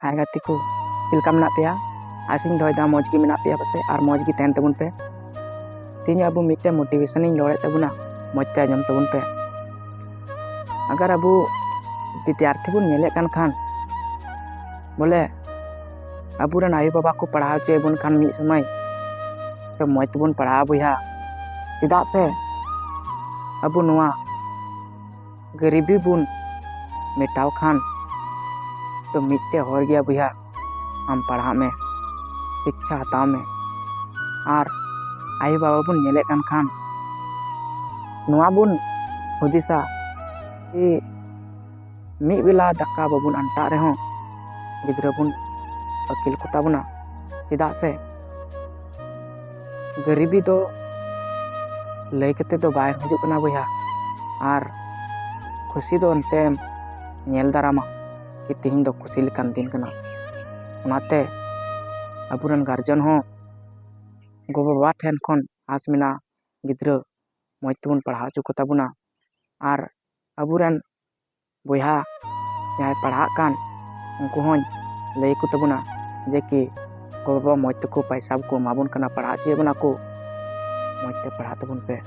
हाय गाती को चिलका मेना पेया आसिंग दोयदा मौज की मेना पेया पसे और मौज की तहन तबुन पे तीन अबू मिट्टे मोटिवेशन इन लोड़े तबुना मौजते आजम तबुन पे अगर अबू विद्यार्थी बुन नेले कान खान बोले अबूरन आयु बाबा को पढ़ाव चे बुन खान मी समय तो मौज तबुन पढ़ा बुया चिदा से अबू नुआ गरीबी बुन मेटाव खान तो मिट्टे हो गया बुया हम पढ़ा में शिक्षा हताव में और आयु बाबा बुन नेले कान खान नुआ बुन हुदिसा कि मी बेला दक्का बाबुन अंटा रहो गिद्रा बुन अकिल को ताबुना चिदा से गरीबी तो लय कते तो बाय हजू कना बुया और खुशी तो अंते नेल दारामा कि तीन दो खुशी लेकान दिन कना उनाते अबुरन गार्जन हो गो बाबा ठेन खन आस मेना गिद्रा मौज तबुन पढ़ा चुको ताबुना और अबुरन बुया यहाँ पढ़ा कान उनको हों लय को तबुना जे कि गो बाबा मौज तको पैसा को माबुन कना पढ़ा चे बना को मौज ते पढ़ा तबुन पे।